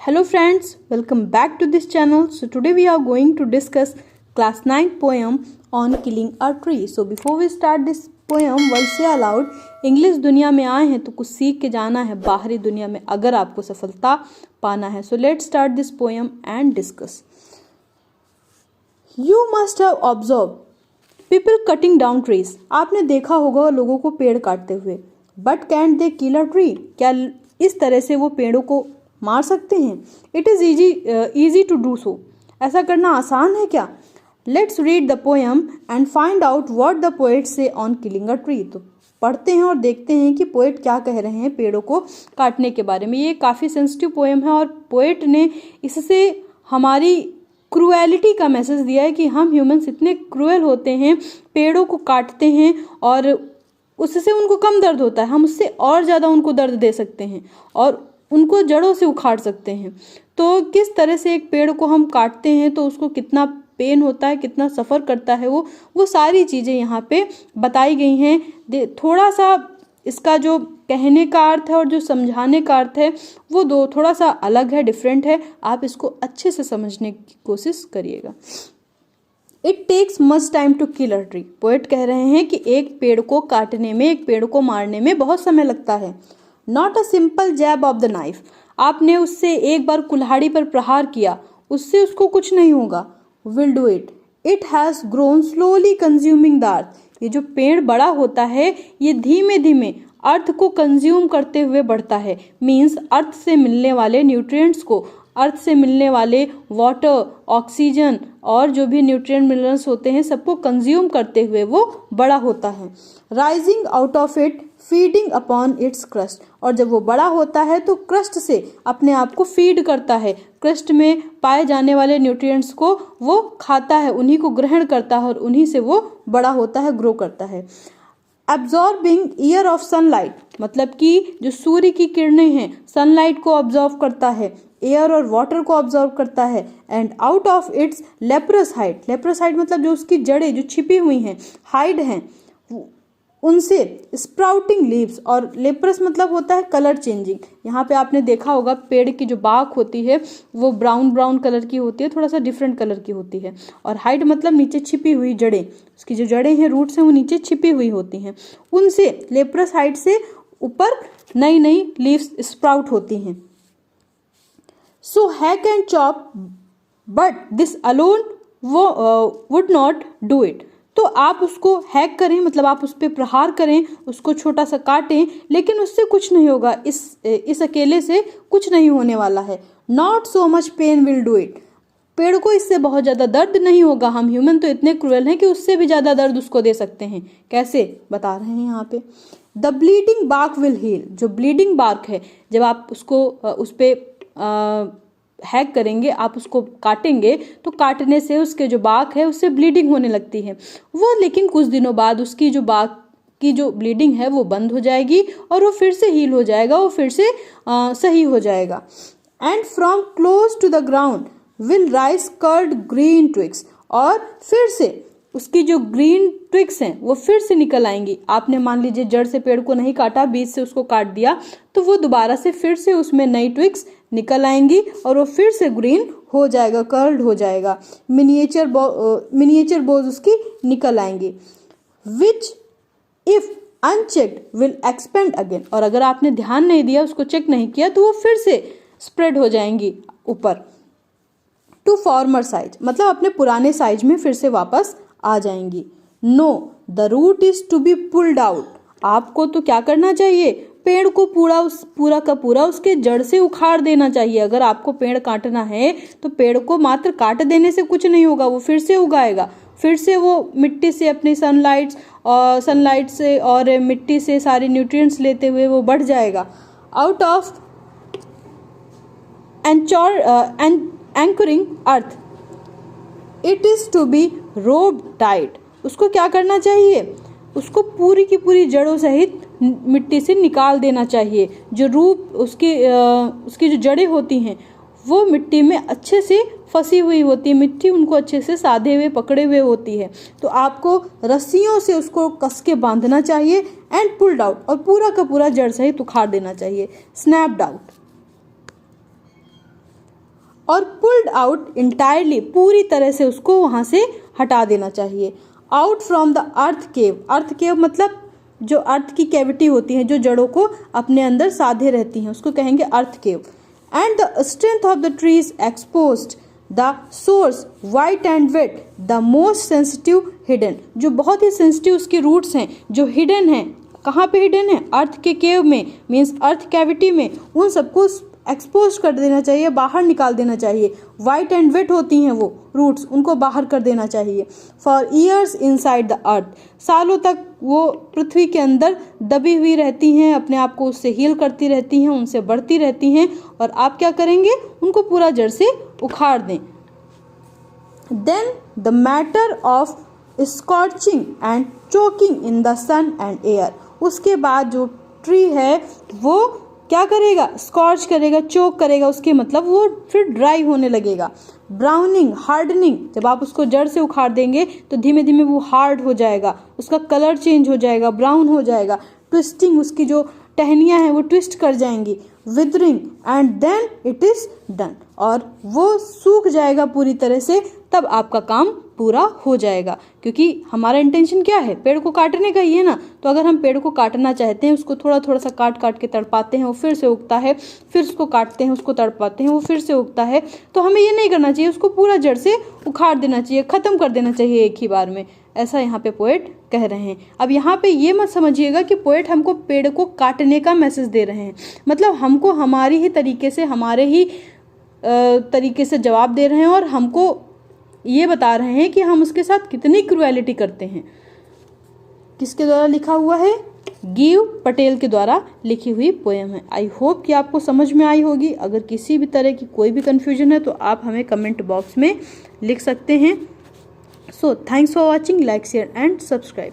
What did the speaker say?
Hello friends, welcome back to this channel. So today we are going to discuss class 9 poem on killing a tree. So before we start this poem, once say aloud, English दुनिया में आए हैं तो कुछ सीख के जाना है बाहरी दुनिया में अगर आपको सफलता पाना है. So let's start this poem and discuss. You must have observed people cutting down trees. आपने देखा होगा लोगों को पेड़ काटते हुए. But can't they kill a tree? क्या इस तरह से वो पेड़ों को मार सकते हैं? It is easy to do so. ऐसा करना आसान है क्या? Let's read the poem and find out what the poet say on killing a tree. तो पढ़ते हैं और देखते हैं कि पोएट क्या कह रहे हैं पेड़ों को काटने के बारे में. ये काफ़ी सेंसिटिव पोएम है और पोएट ने इससे हमारी क्रूएलिटी का मैसेज दिया है कि हम ह्यूमंस इतने क्रूएल होते हैं, पेड़ों को काटते हैं और उससे उनको कम दर्द होता है, हम उससे और ज़्यादा उनको दर्द दे सकते हैं और उनको जड़ों से उखाड़ सकते हैं. तो किस तरह से एक पेड़ को हम काटते हैं तो उसको कितना पेन होता है, कितना सफ़र करता है वो सारी चीज़ें यहाँ पे बताई गई हैं. थोड़ा सा इसका जो कहने का अर्थ है और जो समझाने का अर्थ है वो दो थोड़ा सा अलग है, डिफरेंट है. आप इसको अच्छे से समझने की कोशिश करिएगा. It takes much time to kill a tree. Poet कह रहे हैं कि एक पेड़ को काटने में, एक पेड़ को मारने में बहुत समय लगता है. Not a simple jab of the knife. आपने उससे एक बार कुल्हाड़ी पर प्रहार किया, उससे उसको कुछ नहीं होगा. Will do it. It has grown slowly consuming the earth. ये जो पेड़ बड़ा होता है ये धीमे धीमे अर्थ को कंज्यूम करते हुए बढ़ता है. मीन्स अर्थ से मिलने वाले न्यूट्रिएंट्स को, अर्थ से मिलने वाले वाटर, ऑक्सीजन और जो भी न्यूट्रिएंट मिनरल्स होते हैं सबको कंज्यूम करते हुए वो बड़ा होता है. Rising out of it, feeding upon its crust. और जब वो बड़ा होता है तो क्रस्ट से अपने आप को फीड करता है, क्रस्ट में पाए जाने वाले न्यूट्रिएंट्स को वो खाता है, उन्हीं को ग्रहण करता है और उन्हीं से वो बड़ा होता है, ग्रो करता है. एब्जॉर्बिंग ईयर ऑफ सनलाइट, मतलब कि जो सूर्य की किरणें हैं सनलाइट को ऑब्जॉर्व करता है, एयर और वाटर को ऑब्जॉर्व करता है. And out of its leprous hide. Leprous hide मतलब जो उसकी जड़ें जो छिपी हुई हैं, हाइड हैं, उनसे स्प्राउटिंग लीव्स. और लेप्रस मतलब होता है कलर चेंजिंग. यहाँ पे आपने देखा होगा पेड़ की जो बाक होती है वो ब्राउन ब्राउन कलर की होती है, थोड़ा सा डिफरेंट कलर की होती है. और हाइड मतलब नीचे छिपी हुई जड़ें, उसकी जो जड़ें हैं, रूट्स हैं, वो नीचे छिपी हुई होती हैं. उनसे लेप्रस हाइड से ऊपर नई नई लीव्स स्प्राउट होती हैं. So hack and chop but this alone would not do it. तो आप उसको हैक करें, मतलब आप उस पर प्रहार करें, उसको छोटा सा काटें, लेकिन उससे कुछ नहीं होगा. इस अकेले से कुछ नहीं होने वाला है. Not so much pain will do it. पेड़ को इससे बहुत ज़्यादा दर्द नहीं होगा. हम ह्यूमन तो इतने क्रूएल हैं कि उससे भी ज़्यादा दर्द उसको दे सकते हैं. कैसे बता रहे हैं यहाँ पे. The bleeding bark will heal. जो ब्लीडिंग बार्क है, जब आप उसको उस पर हैक करेंगे, आप उसको काटेंगे तो काटने से उसके जो बाक है उससे ब्लीडिंग होने लगती है वो, लेकिन कुछ दिनों बाद उसकी जो बाक की जो ब्लीडिंग है वो बंद हो जाएगी और वो फिर से हील हो जाएगा, वो फिर से सही हो जाएगा. And from close to the ground will rise curled green twigs. और फिर से उसकी जो ग्रीन ट्विग्स हैं वो फिर से निकल आएंगी. आपने मान लीजिए जड़ से पेड़ को नहीं काटा, बीज से उसको काट दिया, तो वो दोबारा से फिर से उसमें नई ट्विग्स निकल आएंगी और वो फिर से ग्रीन हो जाएगा, कर्ल्ड हो जाएगा. मिनिएचर बोज उसकी निकल आएंगी. Which if unchecked will expand again. और अगर आपने ध्यान नहीं दिया, उसको चेक नहीं किया, तो वो फिर से स्प्रेड हो जाएंगी ऊपर. टू फॉर्मर साइज, मतलब अपने पुराने साइज में फिर से वापस आ जाएंगी. No, the root is to be pulled out. आपको तो क्या करना चाहिए, पेड़ को पूरा का पूरा उसके जड़ से उखाड़ देना चाहिए. अगर आपको पेड़ काटना है तो पेड़ को मात्र काट देने से कुछ नहीं होगा, वो फिर से उगाएगा, फिर से वो मिट्टी से अपनी सनलाइट से और मिट्टी से सारे न्यूट्रिएंट्स लेते हुए वो बढ़ जाएगा. Out of anchoring earth it is to be rope tight. उसको क्या करना चाहिए, उसको पूरी की पूरी जड़ों सहित मिट्टी से निकाल देना चाहिए. जो रूप उसकी जो जड़ें होती हैं वो मिट्टी में अच्छे से फंसी हुई होती है, मिट्टी उनको अच्छे से साधे हुए पकड़े हुए होती है. तो आपको रस्सियों से उसको कस के बांधना चाहिए. एंड पुल्ड आउट, और पूरा का पूरा जड़ सहित उखाड़ देना चाहिए. Snapped out. और पुल्ड आउट इंटायरली, पूरी तरह से उसको वहाँ से हटा देना चाहिए। आउट फ्रॉम द अर्थ केव, अर्थ केव मतलब जो अर्थ की कैविटी होती है, जो जड़ों को अपने अंदर साधे रहती हैं, उसको कहेंगे earth cave. And the strength of the tree is exposed, the source white and wet, the most sensitive hidden, जो बहुत ही सेंसिटिव उसकी रूट्स हैं, जो हिडन हैं, कहाँ पे हिडन है? अर्थ के केव में, मीन्स अर्थ कैविटी में, उन सबको एक्सपोज कर देना चाहिए, बाहर निकाल देना चाहिए। वाइट एंड वेट होती हैं वो रूट्स, उनको बाहर कर देना चाहिए। For years inside the earth, सालों तक वो पृथ्वी के अंदर दबी हुई रहती हैं, अपने आप को उससे हील करती रहती हैं, उनसे बढ़ती रहती हैं, और आप क्या करेंगे? उनको पूरा जड़ से उखाड़ दें। Then the matter of scorching and choking in the sun and air, उसके बाद जो ट्री है वो क्या करेगा? स्कॉर्च करेगा, चोक करेगा, उसके मतलब वो फिर ड्राई होने लगेगा। ब्राउनिंग, हार्डनिंग, जब आप उसको जड़ से उखाड़ देंगे तो धीमे धीमे वो हार्ड हो जाएगा, उसका कलर चेंज हो जाएगा, ब्राउन हो जाएगा। ट्विस्टिंग, उसकी जो टहनियाँ हैं वो ट्विस्ट कर जाएंगी। Withering and then it is done, और वो सूख जाएगा पूरी तरह से, तब आपका काम पूरा हो जाएगा। क्योंकि हमारा इंटेंशन क्या है? पेड़ को काटने का ही है ना। तो अगर हम पेड़ को काटना चाहते हैं, उसको थोड़ा थोड़ा सा काट काट के तड़पाते हैं, वो फिर से उगता है, फिर उसको काटते हैं, उसको तड़पाते हैं, वो फिर से उगता है, तो हमें ये नहीं करना चाहिए, उसको पूरा जड़ से उखाड़ देना चाहिए, ख़त्म कर देना चाहिए एक ही बार में। ऐसा यहाँ पे पोएट कह रहे हैं। अब यहाँ पे ये मत समझिएगा कि पोएट हमको पेड़ को काटने का मैसेज दे रहे हैं, मतलब हमको हमारी ही तरीके से, हमारे ही तरीके से जवाब दे रहे हैं, और हमको ये बता रहे हैं कि हम उसके साथ कितनी क्रुएलिटी करते हैं। किसके द्वारा लिखा हुआ है? गिव पटेल के द्वारा लिखी हुई पोएम है। आई होप कि आपको समझ में आई होगी। अगर किसी भी तरह की कोई भी कन्फ्यूजन है तो आप हमें कमेंट बॉक्स में लिख सकते हैं। So thanks for watching, like share and subscribe.